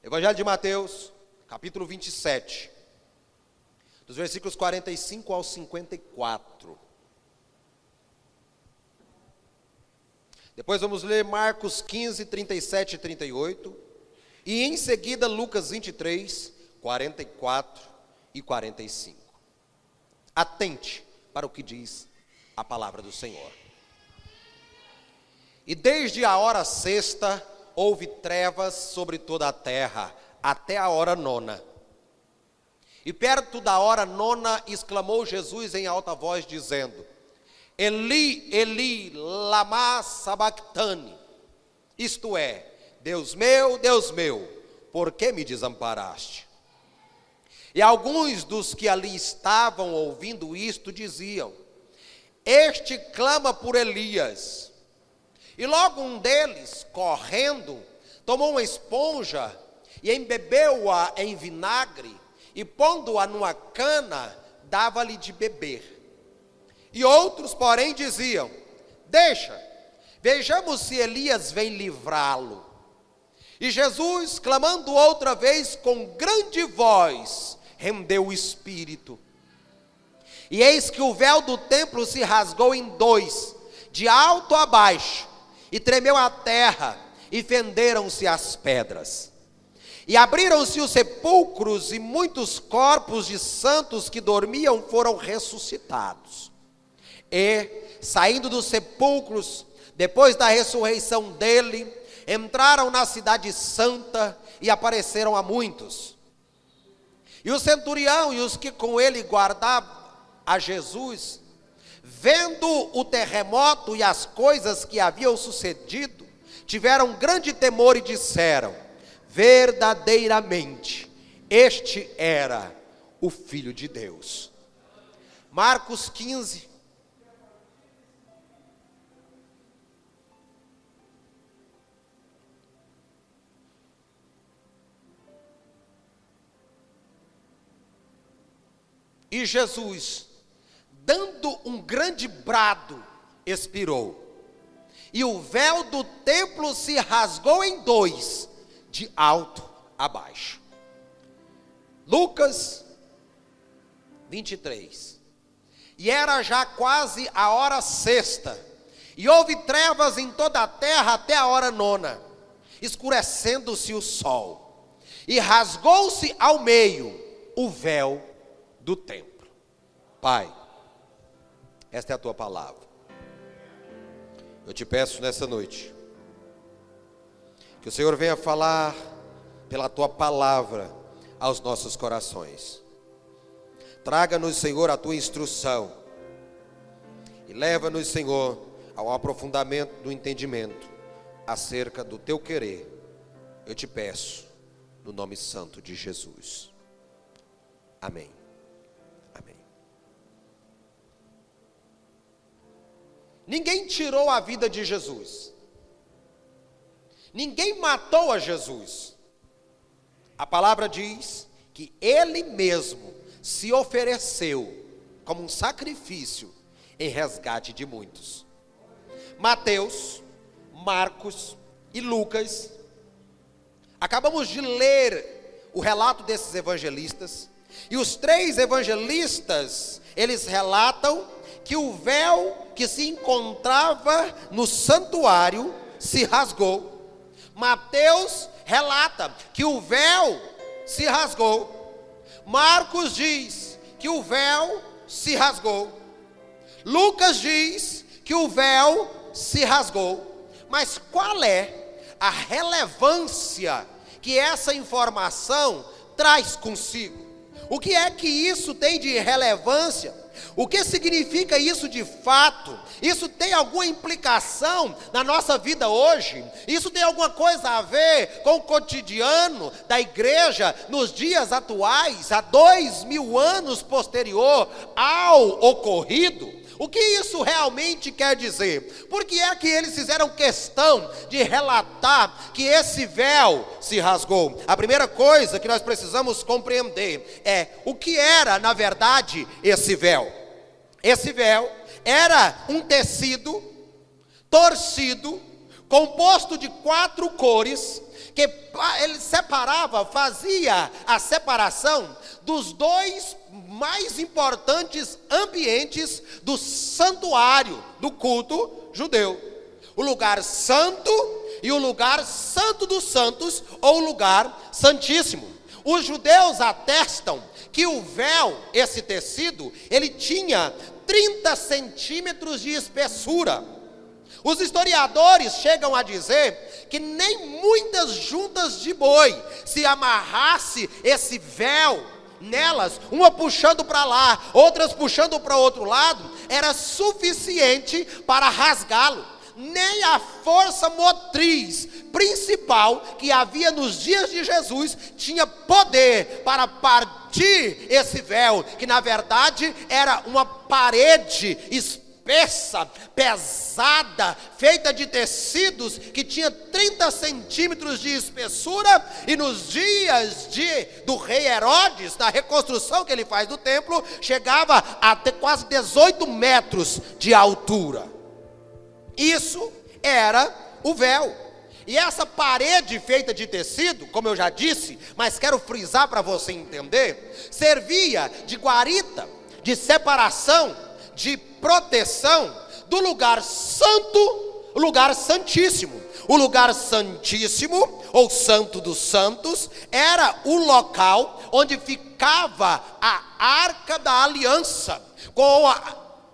Evangelho de Mateus, capítulo 27, dos versículos 45 ao 54. Depois vamos ler Marcos 15, 37 e 38. E em seguida Lucas 23, 44 e 45. Atente para o que diz a palavra do Senhor. E desde a hora sexta houve trevas sobre toda a terra, até a hora nona. E perto da hora nona exclamou Jesus em alta voz, dizendo: Eli, Eli, lama sabachthani. Isto é, Deus meu, por que me desamparaste? E alguns dos que ali estavam ouvindo isto diziam: Este clama por Elias. E logo um deles, correndo, tomou uma esponja e embebeu-a em vinagre, e pondo-a numa cana, dava-lhe de beber. E outros, porém, diziam: Deixa, vejamos se Elias vem livrá-lo. E Jesus, clamando outra vez com grande voz, rendeu o espírito. E eis que o véu do templo se rasgou em dois, de alto a baixo, e tremeu a terra, e fenderam-se as pedras. E abriram-se os sepulcros, e muitos corpos de santos que dormiam foram ressuscitados. E, saindo dos sepulcros, depois da ressurreição dele, entraram na cidade santa e apareceram a muitos. E o centurião e os que com ele guardavam a Jesus, vendo o terremoto e as coisas que haviam sucedido, tiveram grande temor e disseram: verdadeiramente, este era o Filho de Deus. Marcos 15. E Jesus, dando um grande brado, expirou. E o véu do templo se rasgou em dois, de alto a baixo. Lucas 23. E era já quase a hora sexta, e houve trevas em toda a terra até a hora nona, escurecendo-se o sol, e rasgou-se ao meio o véu do templo. Pai, esta é a tua palavra. Eu te peço nessa noite que o Senhor venha falar pela tua palavra aos nossos corações. Traga-nos, Senhor, a tua instrução e leva-nos, Senhor, ao aprofundamento do entendimento acerca do teu querer. Eu te peço no nome santo de Jesus. Amém. Amém. Ninguém tirou a vida de Jesus. Ninguém matou a Jesus. A palavra diz que ele mesmo se ofereceu como um sacrifício em resgate de muitos. Mateus, Marcos e Lucas. Acabamos de ler o relato desses evangelistas. E os três evangelistas, eles relatam que o véu que se encontrava no santuário se rasgou. Mateus relata que o véu se rasgou. Marcos diz que o véu se rasgou. Lucas diz que o véu se rasgou. Mas qual é a relevância que essa informação traz consigo? O que é que isso tem de relevância? O que significa isso de fato? Isso tem alguma implicação na nossa vida hoje? Isso tem alguma coisa a ver com o cotidiano da igreja nos dias atuais, há 2000 anos posterior ao ocorrido? O que isso realmente quer dizer? Por que é que eles fizeram questão de relatar que esse véu se rasgou? A primeira coisa que nós precisamos compreender é o que era, na verdade, esse véu. Esse véu era um tecido torcido, composto de 4 cores, que ele separava, fazia a separação dos dois mais importantes ambientes do santuário, do culto judeu: o lugar santo e o lugar santo dos santos, ou lugar santíssimo. Os judeus atestam que o véu, esse tecido, ele tinha 30 centímetros de espessura. Os historiadores chegam a dizer que nem muitas juntas de boi, se amarrasse esse véu nelas, uma puxando para lá, outras puxando para o outro lado, era suficiente para rasgá-lo. Nem a força motriz principal que havia nos dias de Jesus tinha poder para partir esse véu, que na verdade era uma parede espessa, pesada, feita de tecidos, que tinha 30 centímetros de espessura, e nos dias do rei Herodes, na reconstrução que ele faz do templo, chegava a ter quase 18 metros de altura. Isso era o véu. E essa parede feita de tecido, como eu já disse, mas quero frisar para você entender, servia de guarita, de separação, de proteção do lugar santo, o lugar santíssimo. O lugar santíssimo, ou santo dos santos, era o local onde ficava a arca da aliança, com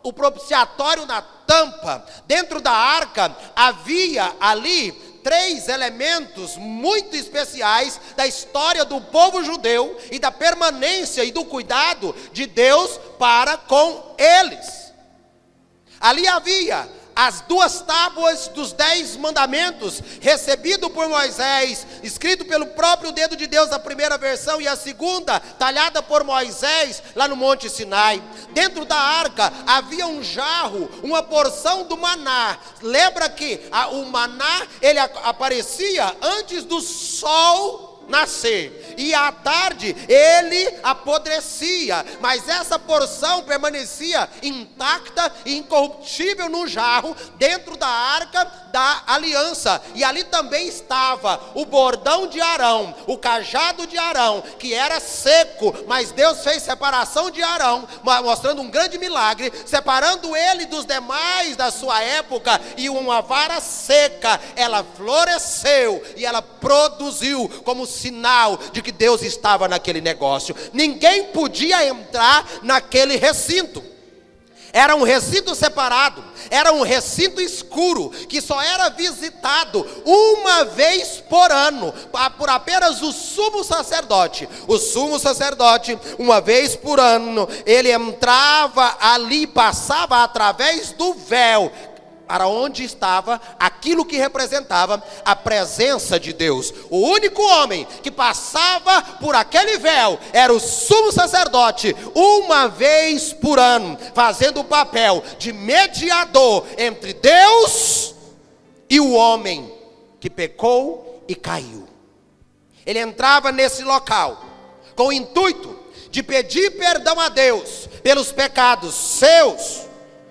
o propiciatório na tampa. Dentro da arca havia ali 3 elementos muito especiais da história do povo judeu e da permanência e do cuidado de Deus para com eles. Ali havia as 2 tábuas dos 10 mandamentos, recebido por Moisés, escrito pelo próprio dedo de Deus, a primeira versão, e a segunda, talhada por Moisés, lá no Monte Sinai. Dentro da arca havia um jarro, uma porção do maná. Lembra que o maná, ele aparecia antes do sol nascer, e à tarde ele apodrecia, mas essa porção permanecia intacta e incorruptível no jarro, dentro da arca da aliança. E ali também estava o bordão de Arão, o cajado de Arão, que era seco, mas Deus fez separação de Arão, mostrando um grande milagre, separando ele dos demais da sua época, e uma vara seca, ela floresceu e ela produziu como sinal de que Deus estava naquele negócio. Ninguém podia entrar naquele recinto. Era um recinto separado, era um recinto escuro, que só era visitado uma vez por ano, por apenas o sumo sacerdote. O sumo sacerdote, uma vez por ano, ele entrava ali, passava através do véu, para onde estava aquilo que representava a presença de Deus. O único homem que passava por aquele véu era o sumo sacerdote, uma vez por ano, fazendo o papel de mediador entre Deus e o homem que pecou e caiu. Ele entrava nesse local com o intuito de pedir perdão a Deus pelos pecados seus,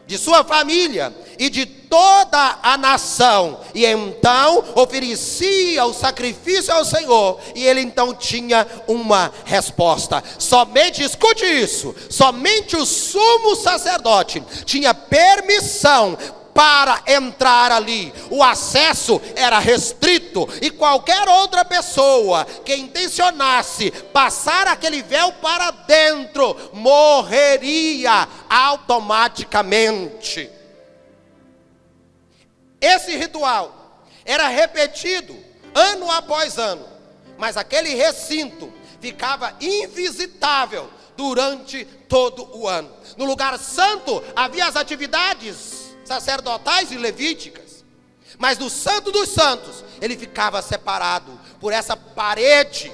de sua família e de toda a nação, e então oferecia o sacrifício ao Senhor, e ele então tinha uma resposta. Somente, escute isso, somente o sumo sacerdote tinha permissão para entrar ali. O acesso era restrito, e qualquer outra pessoa que intencionasse passar aquele véu para dentro morreria automaticamente. Esse ritual era repetido ano após ano, mas aquele recinto ficava invisitável durante todo o ano. No lugar santo havia as atividades sacerdotais e levíticas, mas no Santo dos Santos ele ficava separado por essa parede,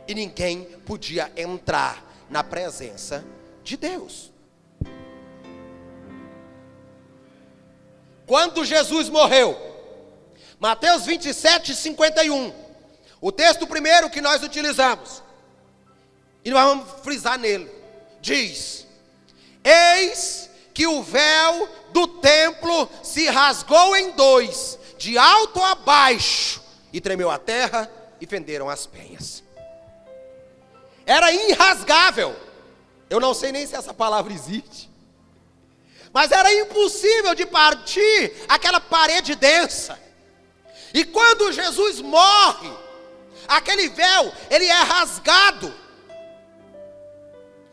e ninguém podia entrar na presença de Deus. Quando Jesus morreu, Mateus 27, 51, o texto primeiro que nós utilizamos, e nós vamos frisar nele, diz: eis que o véu do templo se rasgou em dois, de alto a baixo, e tremeu a terra, e fenderam as penhas. Era irrasgável. Eu não sei nem se essa palavra existe. Mas era impossível de partir aquela parede densa. E quando Jesus morre, aquele véu, ele é rasgado.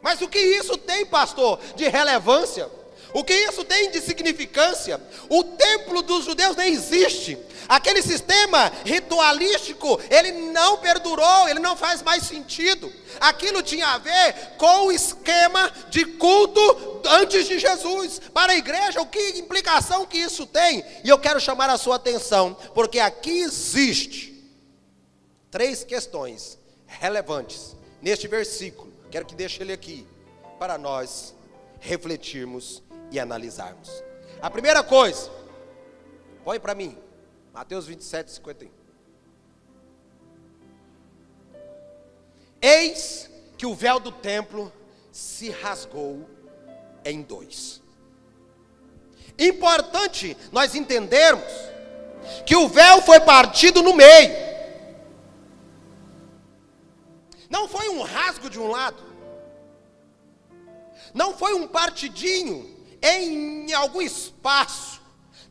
Mas o que isso tem, pastor, de relevância? O que isso tem de significância? O templo dos judeus nem existe. Aquele sistema ritualístico, ele não perdurou, ele não faz mais sentido. Aquilo tinha a ver com o esquema de culto antes de Jesus. Para a igreja, o que implicação que isso tem? E eu quero chamar a sua atenção, porque aqui existe 3 questões relevantes neste versículo. Quero que deixe ele aqui, para nós refletirmos e analisarmos. A primeira coisa, põe para mim, Mateus 27, 51. Eis que o véu do templo se rasgou em 2. Importante nós entendermos que o véu foi partido no meio. Não foi um rasgo de um lado. Não foi um partidinho em algum espaço.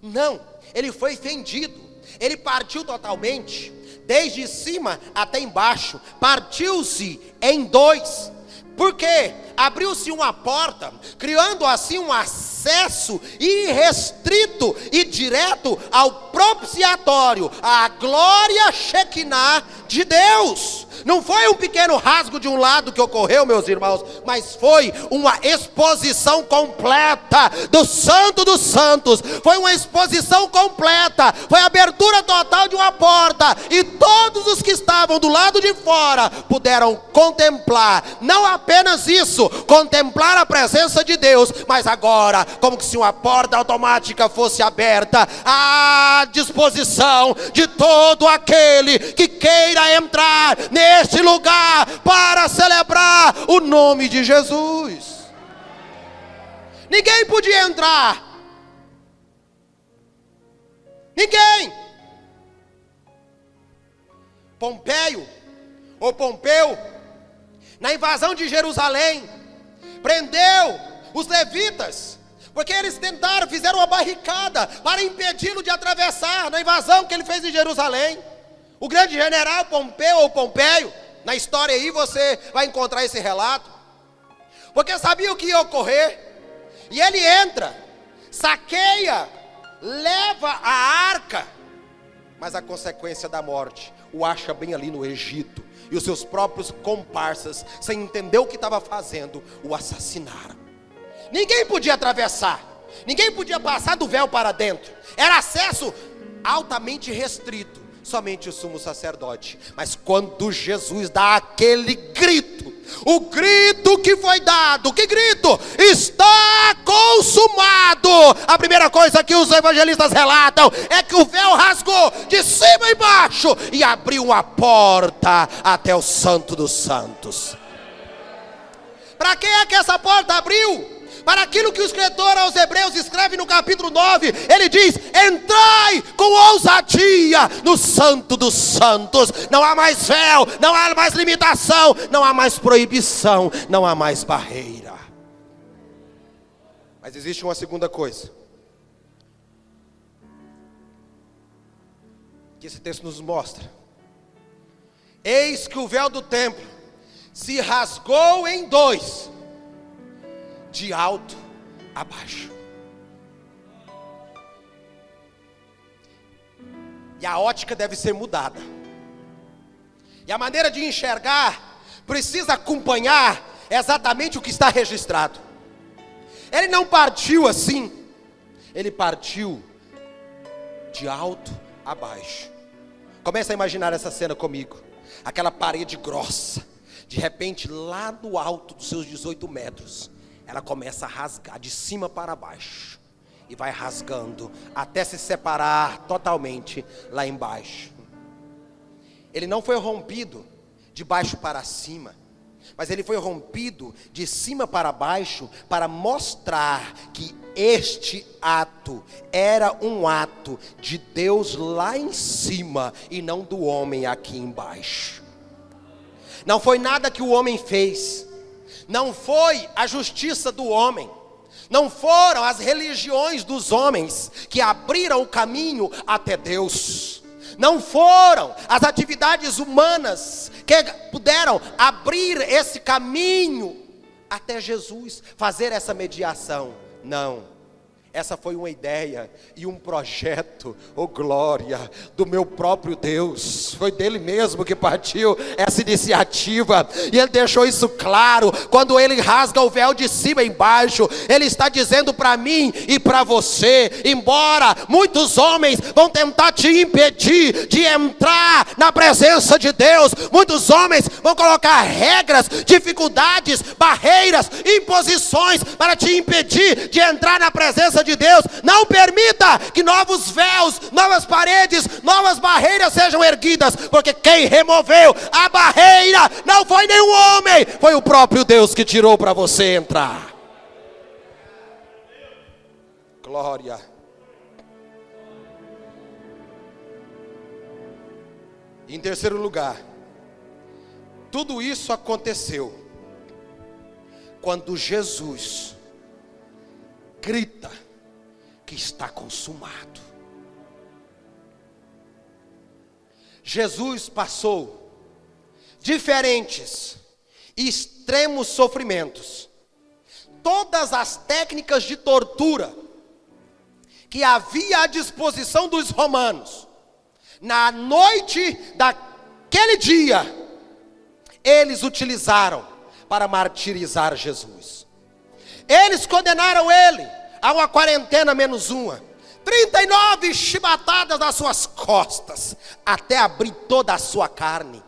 Não, ele foi fendido. Ele partiu totalmente, desde cima até embaixo. Partiu-se em 2. Por quê? Abriu-se uma porta, criando assim um acesso irrestrito e direto ao propiciatório, à glória Shekinah de Deus. Não foi um pequeno rasgo de um lado que ocorreu, meus irmãos, mas foi uma exposição completa do Santo dos Santos. Foi uma exposição completa, foi a abertura total de uma porta, e todos os que estavam do lado de fora puderam contemplar, não apenas isso, contemplar a presença de Deus, mas agora, como que se uma porta automática fosse aberta, à disposição de todo aquele que queira entrar neste lugar para celebrar o nome de Jesus. Ninguém podia entrar. Ninguém. Pompeu, na invasão de Jerusalém, prendeu os levitas, porque eles fizeram uma barricada para impedi-lo de atravessar na invasão que ele fez em Jerusalém. O grande general Pompeio, na história aí você vai encontrar esse relato, porque sabia o que ia ocorrer, e ele entra, saqueia, leva a arca, mas a consequência da morte o acha bem ali no Egito, e os seus próprios comparsas, sem entender o que estava fazendo, o assassinaram. Ninguém podia atravessar, ninguém podia passar do véu para dentro, era acesso altamente restrito, somente o sumo sacerdote. Mas quando Jesus dá aquele grito, o grito que foi dado, que grito? Está consumado. A primeira coisa que os evangelistas relatam é que o véu rasgou de cima e baixo e abriu uma porta até o Santo dos Santos. Para quem é que essa porta abriu? Para aquilo que o escritor aos Hebreus escreve no capítulo 9, ele diz: entrai com ousadia no Santo dos Santos. Não há mais véu, não há mais limitação, não há mais proibição, não há mais barreira. Mas existe uma segunda coisa que esse texto nos mostra. Eis que o véu do templo se rasgou em 2, de alto a baixo. E a ótica deve ser mudada. E a maneira de enxergar precisa acompanhar exatamente o que está registrado. Ele não partiu assim, ele partiu de alto a baixo. Começa a imaginar essa cena comigo. Aquela parede grossa, de repente lá no alto dos seus 18 metros, ela começa a rasgar de cima para baixo, e vai rasgando até se separar totalmente lá embaixo. Ele não foi rompido de baixo para cima, mas ele foi rompido de cima para baixo, para mostrar que Este ato era um ato de Deus lá em cima e não do homem aqui embaixo. Não foi nada que o homem fez, não foi a justiça do homem, não foram as religiões dos homens que abriram o caminho até Deus, não foram as atividades humanas que puderam abrir esse caminho até Jesus, fazer essa mediação. Não. Essa foi uma ideia e um projeto, oh glória, do meu próprio Deus. Foi dele mesmo que partiu essa iniciativa. E ele deixou isso claro. Quando ele rasga o véu de cima e embaixo, ele está dizendo para mim e para você: embora muitos homens vão tentar te impedir de entrar na presença de Deus, muitos homens vão colocar regras, dificuldades, barreiras, imposições para te impedir de entrar na presença de Deus. Não permita que novos véus, novas paredes, novas barreiras sejam erguidas, porque quem removeu a barreira não foi nenhum homem, foi o próprio Deus que tirou para você entrar. Glória. Em terceiro lugar, tudo isso aconteceu quando Jesus grita que está consumado. Jesus passou diferentes e extremos sofrimentos, todas as técnicas de tortura que havia à disposição dos romanos. Na noite daquele dia, eles utilizaram para martirizar Jesus. Eles condenaram ele a uma quarentena menos uma, 39 chibatadas nas suas costas, até abrir toda a sua carne.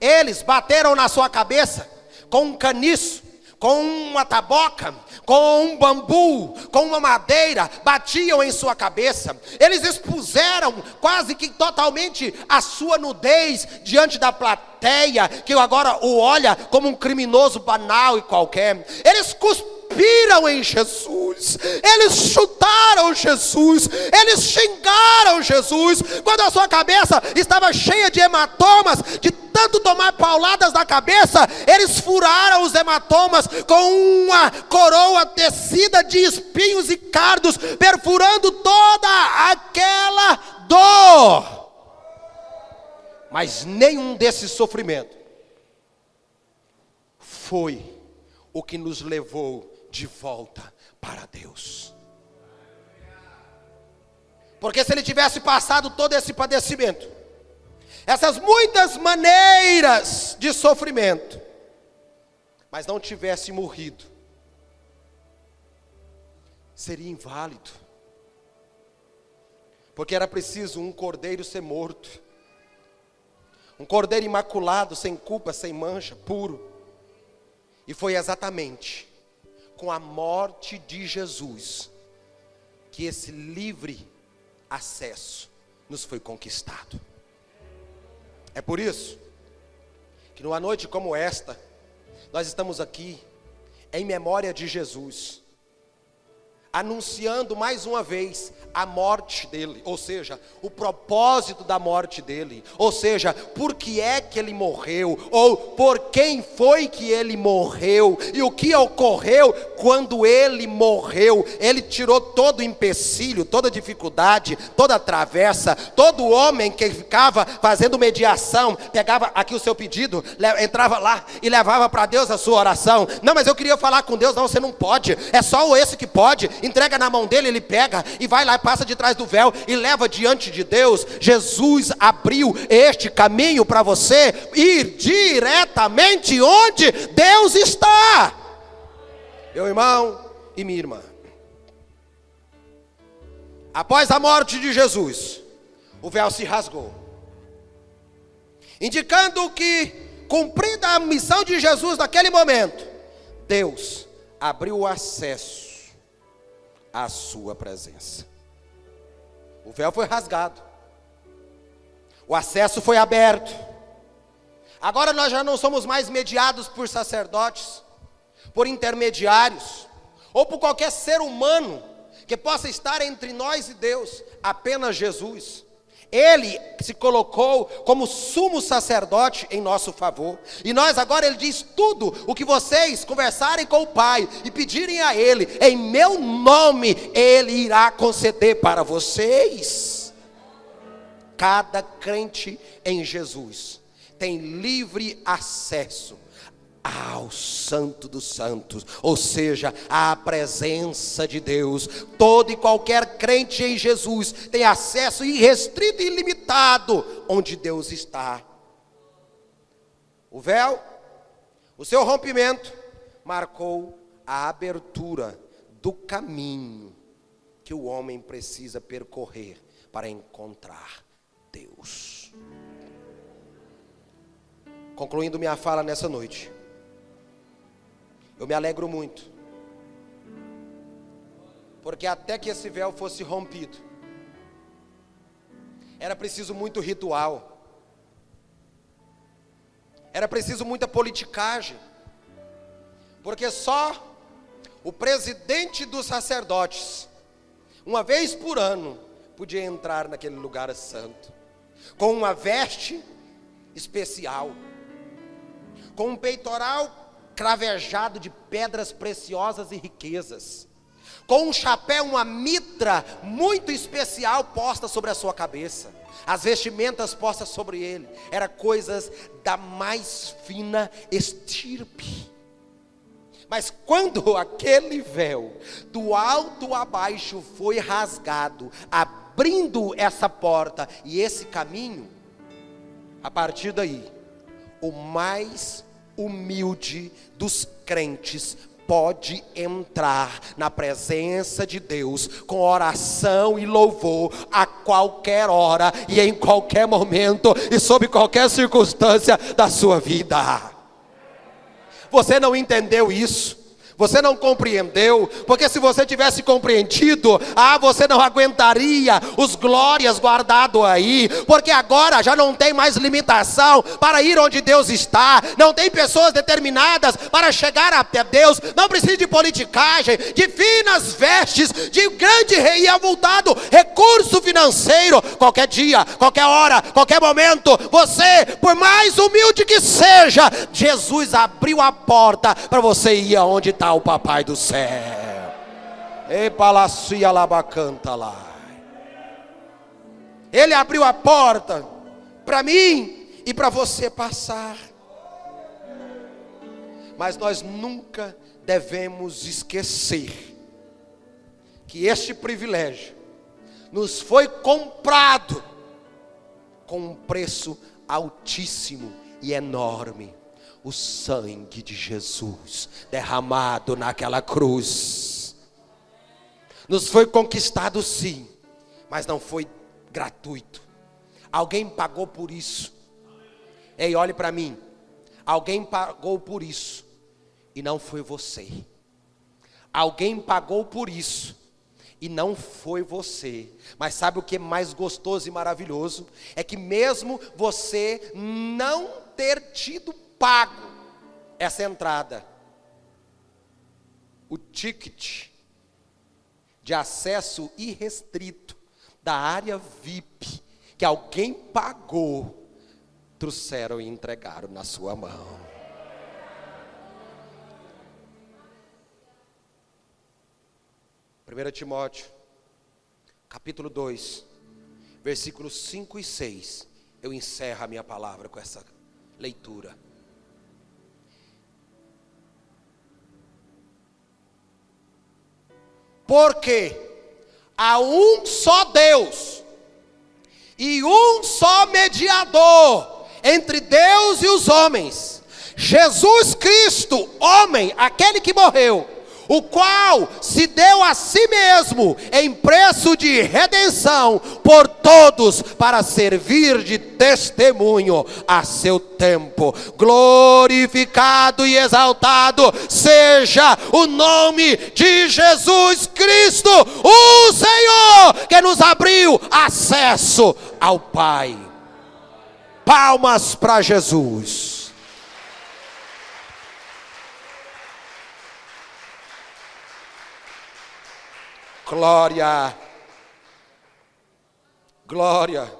Eles bateram na sua cabeça com um caniço, com uma taboca, com um bambu, com uma madeira, batiam em sua cabeça. Eles expuseram quase que totalmente a sua nudez diante da plateia, que agora o olha como um criminoso banal e qualquer. Eles cuspiram em Jesus, eles chutaram Jesus, eles xingaram Jesus, quando a sua cabeça estava cheia de hematomas, de tanto tomar pauladas na cabeça. Eles furaram os hematomas com uma coroa tecida de espinhos e cardos, perfurando toda aquela dor. Mas nenhum desses sofrimentos foi o que nos levou de volta para Deus. Porque se ele tivesse passado todo esse padecimento, essas muitas maneiras de sofrimento, mas não tivesse morrido, seria inválido. Porque era preciso um cordeiro ser morto, um cordeiro imaculado, sem culpa, sem mancha, puro. E foi exatamente com a morte de Jesus que esse livre acesso nos foi conquistado. É por isso que numa noite como esta, nós estamos aqui em memória de Jesus, anunciando mais uma vez a morte dele, ou seja, o propósito da morte dele, ou seja, por que é que ele morreu, ou por quem foi que ele morreu, e o que ocorreu quando ele morreu. Ele tirou todo o empecilho, toda dificuldade, toda travessa. Todo homem que ficava fazendo mediação, pegava aqui o seu pedido, entrava lá e levava para Deus a sua oração. Não, mas eu queria falar com Deus. Não, você não pode, é só esse que pode. Entrega na mão dele, ele pega e vai lá, passa de trás do véu e leva diante de Deus. Jesus abriu este caminho para você ir diretamente onde Deus está. Meu irmão e minha irmã, após a morte de Jesus, o véu se rasgou, indicando que, cumprida a missão de Jesus naquele momento, Deus abriu o acesso à sua presença. O véu foi rasgado, o acesso foi aberto. Agora nós já não somos mais mediados por sacerdotes, por intermediários, ou por qualquer ser humano que possa estar entre nós e Deus, apenas Jesus. Ele se colocou como sumo sacerdote em nosso favor. E nós agora, ele diz: tudo o que vocês conversarem com o Pai e pedirem a Ele, em meu nome, Ele irá conceder para vocês. Cada crente em Jesus tem livre acesso ao Santo dos Santos, ou seja, à presença de Deus. Todo e qualquer crente em Jesus tem acesso irrestrito e ilimitado onde Deus está. O véu, o seu rompimento, marcou a abertura do caminho que o homem precisa percorrer para encontrar Deus. Concluindo minha fala nessa noite, eu me alegro muito, porque até que esse véu fosse rompido, era preciso muito ritual, era preciso muita politicagem, porque só o presidente dos sacerdotes, uma vez por ano, podia entrar naquele lugar santo, com uma veste especial, com um peitoral cravejado de pedras preciosas e riquezas, com um chapéu, uma mitra muito especial posta sobre a sua cabeça, as vestimentas postas sobre ele, eram coisas da mais fina estirpe. Mas quando aquele véu, do alto a baixo, foi rasgado, abrindo essa porta e esse caminho, a partir daí, o mais humilde dos crentes pode entrar na presença de Deus com oração e louvor a qualquer hora e em qualquer momento e sob qualquer circunstância da sua vida. Você não entendeu isso? Você não compreendeu? Porque se você tivesse compreendido, você não aguentaria os glórias guardados aí, porque agora já não tem mais limitação para ir onde Deus está, não tem pessoas determinadas para chegar até Deus, não precisa de politicagem, de finas vestes, de grande e avultado recurso financeiro. Qualquer dia, qualquer hora, qualquer momento, você, por mais humilde que seja, Jesus abriu a porta para você ir aonde está o Papai do céu. Ele abriu a porta para mim e para você passar. Mas nós nunca devemos esquecer que este privilégio nos foi comprado com um preço altíssimo e enorme. O sangue de Jesus derramado naquela cruz. Nos foi conquistado sim, mas não foi gratuito. Alguém pagou por isso. Ei, olhe para mim. Alguém pagou por isso e não foi você. Alguém pagou por isso e não foi você. Mas sabe o que é mais gostoso e maravilhoso? É que mesmo você não ter tido pago essa entrada, o ticket de acesso irrestrito da área VIP, que alguém pagou, trouxeram e entregaram na sua mão. Primeiro Timóteo, capítulo 2, versículos 5 e 6, eu encerro a minha palavra com essa leitura. Porque há um só Deus e um só mediador entre Deus e os homens, Jesus Cristo, homem, aquele que morreu, o qual se deu a si mesmo em preço de redenção por todos, para servir de testemunho a seu tempo. Glorificado e exaltado seja o nome de Jesus Cristo, o Senhor, que nos abriu acesso ao Pai. Palmas para Jesus. Glória. Glória.